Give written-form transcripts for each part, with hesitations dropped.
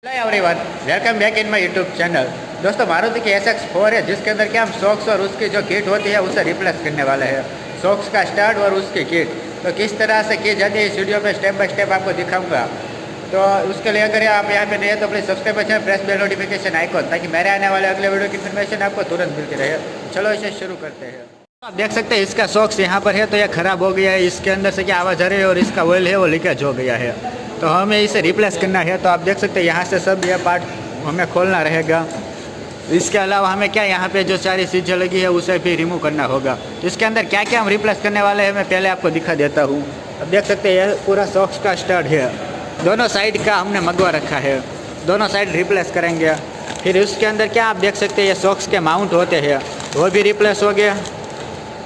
Hello everyone, welcome back in my YouTube channel. दोस्तों, मारुति की SX4 है जिसके अंदर क्या हम सॉक्स और उसकी जो किट होती है उसे रिप्लेस करने वाले हैं। सॉक्स का स्टार्ट और उसकी किट तो किस तरह से की जाती है इस वीडियो में स्टेप बाय स्टेप आपको दिखाऊंगा। तो उसके लिए अगर आप यहाँ पे नहीं है तो प्लीज़ सब्सक्राइब करें, प्रेस बेल नोटिफिकेशन आइकॉन, ताकि मेरे आने वाले अगले वीडियो की इन्फॉर्मेशन आपको तुरंत मिलती रहे। चलो इसे शुरू करते हैं। आप देख सकते हैं इसका सॉक्स यहाँ पर है तो यह ख़राब हो गया है। इसके अंदर से क्या आवाज़ आ रही है और इसका ऑयल है वो लीकेज हो गया है, तो हमें इसे रिप्लेस करना है। तो आप देख सकते हैं यहाँ से सब यह पार्ट हमें खोलना रहेगा। इसके अलावा हमें क्या यहाँ पे जो सारी चीज़ें लगी है उसे भी रिमूव करना होगा। तो इसके अंदर क्या क्या हम रिप्लेस करने वाले हैं मैं पहले आपको दिखा देता हूँ। अब देख सकते हैं यह पूरा सॉक्स का स्टड है, दोनों साइड का हमने मंगवा रखा है, दोनों साइड रिप्लेस करेंगे। फिर उसके अंदर क्या आप देख सकते हैं ये सॉक्स के माउंट होते हैं वो भी रिप्लेस हो गया।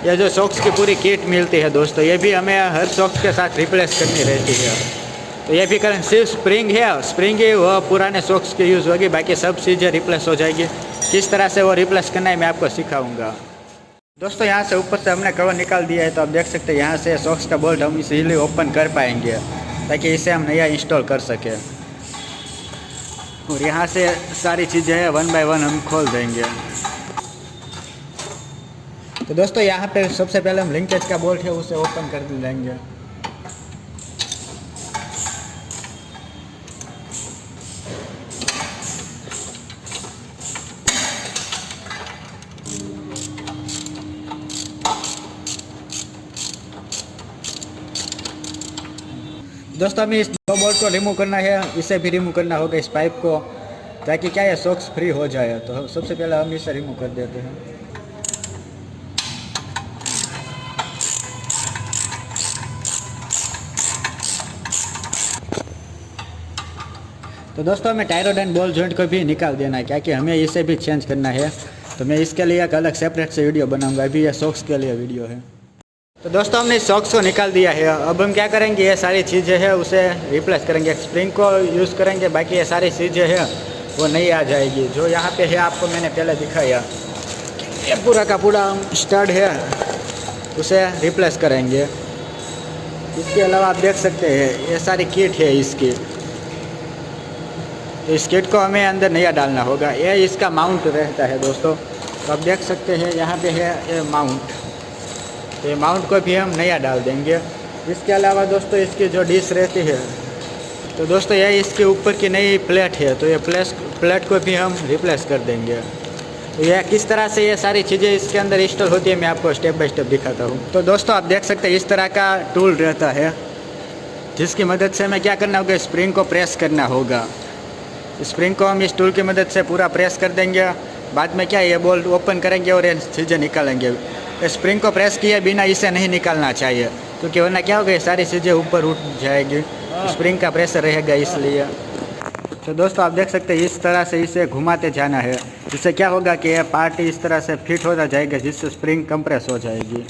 यह जो सॉक्स की पूरी किट मिलती है दोस्तों, ये भी हमें हर सॉक्स के साथ रिप्लेस करनी रहती है। तो ये भी करें। सिर्फ स्प्रिंग है, स्प्रिंग ही वो पुराने सॉक्स की यूज़ होगी, बाकी सब चीज़ें रिप्लेस हो जाएगी। किस तरह से वो रिप्लेस करना है मैं आपको सिखाऊंगा। दोस्तों, यहाँ से ऊपर से हमने कवर निकाल दिया है, तो आप देख सकते हैं यहाँ से सॉक्स का बोल्ट हम इजीली ओपन कर पाएंगे ताकि इसे हम नया इंस्टॉल कर सकें। और यहाँ से सारी चीज़ें वन बाय वन हम खोल देंगे। तो दोस्तों, यहाँ पे सबसे पहले हम लिंकेज का बोल्ट है उसे ओपन कर लेंगे। दोस्तों, हमें इस दो बोल्ट को रिमूव करना है, इसे भी रिमूव करना होगा इस पाइप को, ताकि क्या है सॉक्स फ्री हो जाए। तो सबसे पहले हम इसे रिमूव कर देते हैं। तो दोस्तों, हमें टायरोडन बॉल जॉइंट को भी निकाल देना है, क्या कि हमें इसे भी चेंज करना है। तो मैं इसके लिए एक अलग सेपरेट से वीडियो बनाऊंगा, अभी यह सॉक्स के लिए वीडियो है। तो दोस्तों, हमने सॉक्स को निकाल दिया है। अब हम क्या करेंगे, ये सारी चीज़ें हैं उसे रिप्लेस करेंगे। स्प्रिंग को यूज़ करेंगे, बाकी ये सारी चीज़ें हैं वो नहीं आ जाएगी। जो यहाँ पे है आपको मैंने पहले दिखाया, ये पूरा का पूरा स्टड है उसे रिप्लेस करेंगे। इसके अलावा आप देख सकते हैं ये सारी किट है इसकी, तो इस किट को हमें अंदर नया डालना होगा। ये इसका माउंट रहता है दोस्तों, तो आप देख सकते हैं यहाँ पे है ये माउंट, तो ये माउंट को भी हम नया डाल देंगे। इसके अलावा दोस्तों इसकी जो डिश रहती है, तो दोस्तों ये इसके ऊपर की नई प्लेट है, तो ये प्लेट को भी हम रिप्लेस कर देंगे। तो यह किस तरह से ये सारी चीज़ें इसके अंदर इंस्टॉल होती है मैं आपको स्टेप बाय स्टेप दिखाता हूँ। तो दोस्तों, आप देख सकते हैं इस तरह का टूल रहता है जिसकी मदद से हमें क्या करना होगा, स्प्रिंग को प्रेस करना होगा। स्प्रिंग को हम इस टूल की मदद से पूरा प्रेस कर देंगे। बाद में क्या ये बोल्ट ओपन करेंगे और ये चीज़ें निकालेंगे। स्प्रिंग को प्रेस किए बिना इसे नहीं निकालना चाहिए, क्योंकि वरना क्या होगा ये सारी चीज़ें ऊपर उठ जाएगी, स्प्रिंग का प्रेशर रहेगा इसलिए। तो दोस्तों, आप देख सकते हैं इस तरह से इसे घुमाते जाना है। इससे क्या होगा कि यह पार्ट इस तरह से फिट होता जाएगा जिससे स्प्रिंग कंप्रेस हो जाएगी।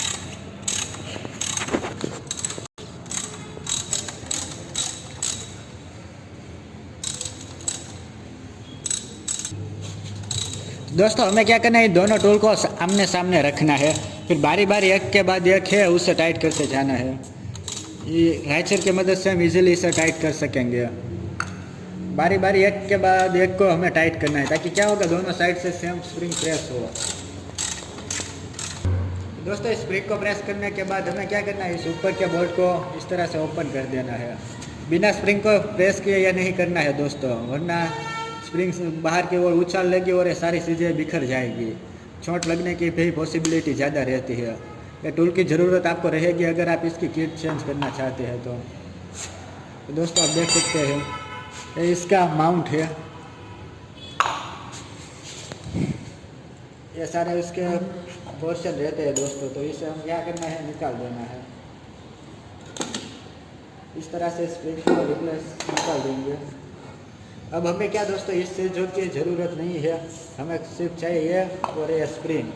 दोस्तों, हमें क्या करना है, दोनों टूल को आमने सामने रखना है, फिर बारी बारी एक के बाद एक है उसे टाइट करते जाना है। ये राइचर की मदद से हम इजीली इसे टाइट कर सकेंगे। बारी बारी एक के बाद एक को हमें टाइट करना है, ताकि क्या होगा दोनों साइड से सेम स्प्रिंग प्रेस हो। दोस्तों, इस स्प्रिंग को प्रेस करने के बाद हमें क्या करना है, इस ऊपर के बोल्ट को इस तरह से ओपन कर देना है। बिना स्प्रिंग को प्रेस किए या नहीं करना है दोस्तों, वरना स्प्रिंग बाहर की ओर उछाल लेगी और ये सारी चीज़ें बिखर जाएगी। चोट लगने की भी पॉसिबिलिटी ज़्यादा रहती है। ये टूल की ज़रूरत आपको रहेगी अगर आप इसकी किट चेंज करना चाहते हैं। तो दोस्तों, आप देख सकते हैं ये इसका माउंट है, ये सारे उसके पोर्शन रहते हैं दोस्तों। तो इसे हम क्या करना है, निकाल देना है। इस तरह से स्प्रिंग को रिप्लेस निकाल देंगे। अब हमें क्या दोस्तों इस चीज़ों की ज़रूरत नहीं है, हमें सिर्फ चाहिए और ये स्प्रिंग,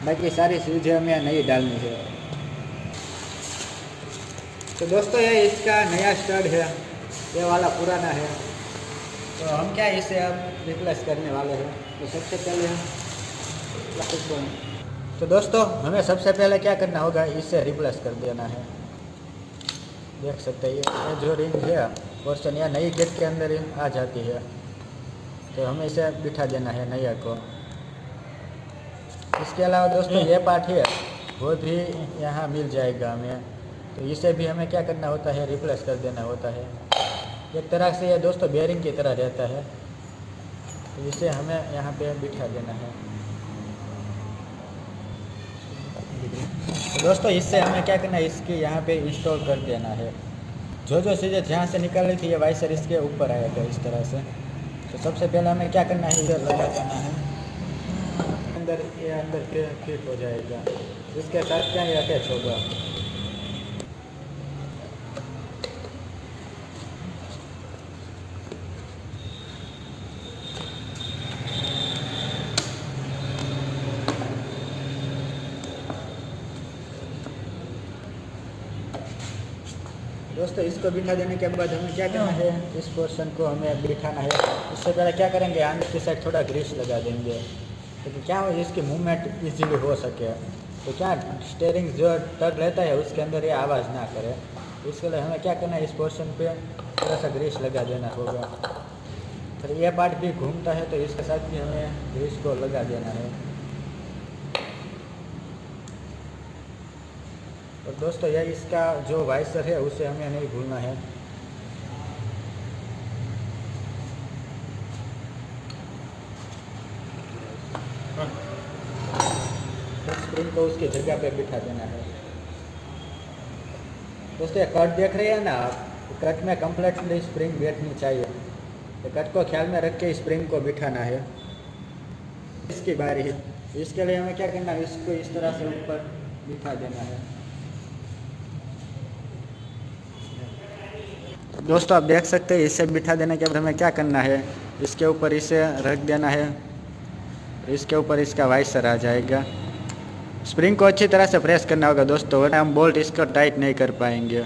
बाकी सारी चीज़ें हमें नहीं डालनी है। तो दोस्तों, ये इसका नया स्टड है, ये वाला पुराना है, तो हम क्या इसे अब रिप्लेस करने वाले हैं। तो सबसे पहले हम तो दोस्तों, हमें सबसे पहले क्या करना होगा, इसे रिप्लेस कर देना है। देख सकते हैं ये जो रिंग है पोर्शन या नई गेट के अंदर ही आ जाती है, तो हमें इसे बिठा देना है नया को। इसके अलावा दोस्तों ये पार्ट है वो भी यहाँ मिल जाएगा हमें, तो इसे भी हमें क्या करना होता है, रिप्लेस कर देना होता है। एक तरह से ये दोस्तों बेयरिंग की तरह रहता है, तो इसे हमें यहाँ पे बिठा देना है। तो दोस्तों इससे हमें क्या करना है, इसकी यहाँ पे इंस्टॉल कर देना है। जो चीज़ें जहाँ से निकल रही थी ये वाइसर इसके ऊपर आएगा इस तरह से। तो सबसे पहले हमें क्या करना है, इधर लगा देना है अंदर, ये अंदर फिट हो जाएगा, इसके साथ क्या ये अटैच होगा। दोस्तों इसको बिठा देने के बाद हमें क्या करना है, इस पोर्शन को हमें बिठाना है। इससे पहले क्या करेंगे, अंदर की साइड थोड़ा ग्रीस लगा देंगे, तो क्या हो इसकी मूवमेंट इजीली हो सके। तो क्या स्टीयरिंग जो टर्न रहता है उसके अंदर ये आवाज़ ना करे, इसके लिए हमें क्या करना है, इस पोर्शन पे थोड़ा सा ग्रीस लगा देना होगा। फिर ये पार्ट भी घूमता है तो इसके साथ भी हमें ग्रीस को लगा देना है। और दोस्तों यह इसका जो वाइसर है उसे हमें नहीं भूलना है। स्प्रिंग को उसकी जगह पे बिठा देना है। दोस्तों ये कट देख रहे हैं ना आप, कट में कम्प्लीटली स्प्रिंग बैठनी चाहिए, तो कट को ख्याल में रख के स्प्रिंग को बिठाना है। इसकी बारी है, इसके लिए हमें क्या करना है, इसको इस तरह से ऊपर बिठा देना है। दोस्तों आप देख सकते हैं, इसे बिठा देने के बाद हमें क्या करना है, इसके ऊपर इसे रख देना है, इसके ऊपर इसका वाइसर आ जाएगा। स्प्रिंग को अच्छी तरह से प्रेस करना होगा दोस्तों, वरना हम बोल्ट इसको टाइट नहीं कर पाएंगे।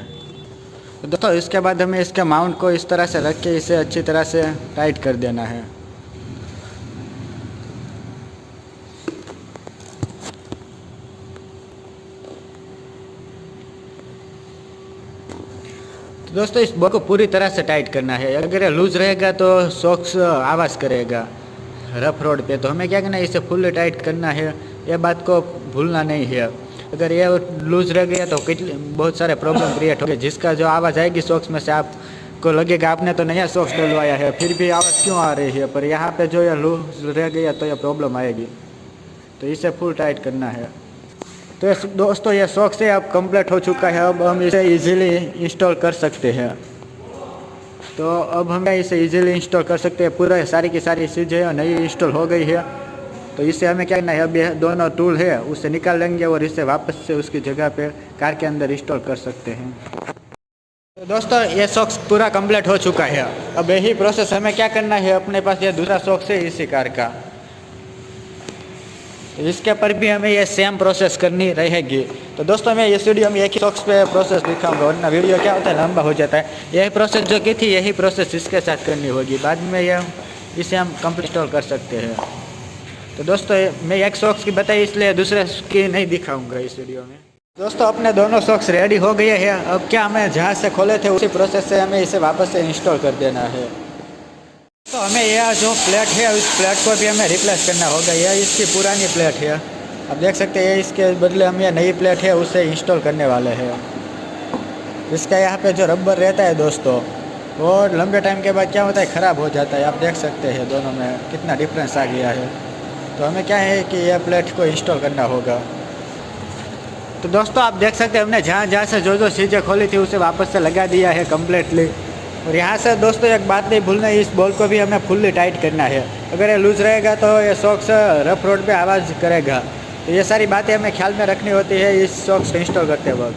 तो दोस्तों इसके बाद हमें इसके माउंट को इस तरह से रख के इसे अच्छी तरह से टाइट कर देना है। तो दोस्तों इस बोल्ट को पूरी तरह से टाइट करना है, अगर ये लूज रहेगा तो शॉक्स आवाज़ करेगा रफ रोड पे, तो हमें क्या करना है, इसे फुल टाइट करना है, ये बात को भूलना नहीं है। अगर ये लूज रह गया तो बहुत सारे प्रॉब्लम क्रिएट हो गए, जिसका जो आवाज़ आएगी सॉक्स में से आपको लगेगा आपने तो नया सॉक्स डलवाया है, फिर भी आवाज़ क्यों आ रही है, पर यहाँ पे जो ये लूज रह गया तो ये प्रॉब्लम आएगी। तो इसे फुल टाइट करना है। तो दोस्तों ये सॉक्स से अब कंप्लीट हो चुका है, अब हम इसे इजीली इंस्टॉल कर सकते हैं। तो अब हमें इसे इजीली इंस्टॉल कर सकते हैं, पूरा सारी की सारी चीज़ें नई इंस्टॉल हो गई है। तो इससे हमें क्या करना है, अब ये दोनों टूल है उसे निकाल लेंगे और इसे वापस से उसकी जगह पे कार के अंदर इंस्टॉल कर सकते हैं। तो दोस्तों ये सॉक्स पूरा कंप्लीट हो चुका है। अब यही प्रोसेस हमें क्या करना है, अपने पास ये दूसरा सॉक्स है इसी कार का, तो इसके पर भी हमें ये सेम प्रोसेस करनी रहेगी। तो दोस्तों मैं इस वीडियो में एक ही सॉक्स पे प्रोसेस दिखाऊंगा, वरना वीडियो क्या होता है लंबा हो जाता है। यही प्रोसेस जो की थी यही प्रोसेस इसके साथ करनी होगी, बाद में इसे हम कंप्लीट इंस्टॉल कर सकते हैं। तो दोस्तों मैं एक सॉक्स की बताई इसलिए दूसरे की नहीं दिखाऊंगा इस वीडियो में। दोस्तों अपने दोनों सॉक्स रेडी हो गए हैं, अब क्या हमें जहाँ से खोले थे उसी प्रोसेस से हमें इसे वापस से इंस्टॉल कर देना है। तो हमें यह जो प्लेट है उस प्लेट को भी हमें रिप्लेस करना होगा, यह इसकी पुरानी प्लेट है, आप देख सकते हैं। इसके बदले हम यह नई प्लेट है उसे इंस्टॉल करने वाले हैं। इसका यहाँ पे जो रबर रहता है दोस्तों, वो लंबे टाइम के बाद क्या होता है, ख़राब हो जाता है। आप देख सकते हैं दोनों में कितना डिफरेंस आ गया है। तो हमें क्या है कि यह प्लेट को इंस्टॉल करना होगा। तो दोस्तों आप देख सकते हैं हमने जहाँ जहाँ से जो चीज़ें खोली थी उसे वापस से लगा दिया है कम्प्लीटली। और यहाँ से दोस्तों एक बात नहीं भूलना, इस बॉल को भी हमें फुल्ली टाइट करना है। अगर ये लूज रहेगा तो ये सॉक्स रफ रोड पे आवाज़ करेगा। तो ये सारी बातें हमें ख्याल में रखनी होती है इस सॉक्स को इंस्टॉल करते वक्त।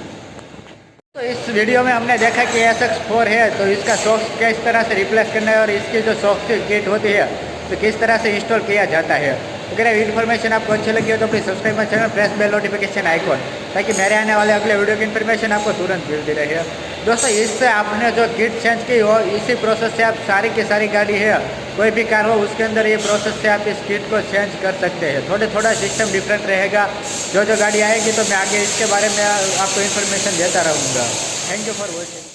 तो इस वीडियो में हमने देखा कि SX4 है, तो इसका सॉक्स किस तरह से रिप्लेस करना है और इसकी जो सॉक्स की किट होती है तो किस तरह से इंस्टॉल किया जाता है। अगर ये इन्फॉर्मेशन आपको अच्छी लगी हो तो please subscribe my channel, press bell notification icon, ताकि मेरे आने वाले अगले वीडियो की इन्फॉर्मेशन आपको तुरंत मिलती रहे। दोस्तों इससे आपने जो किट चेंज की हो इसी प्रोसेस से आप सारी की सारी गाड़ी है कोई भी कार हो उसके अंदर ये प्रोसेस से आप इस किट को चेंज कर सकते हैं। थोड़ा सिस्टम डिफरेंट रहेगा, जो गाड़ी आएगी तो मैं आगे इसके बारे में आपको इन्फॉर्मेशन देता रहूँगा। Thank you for watching.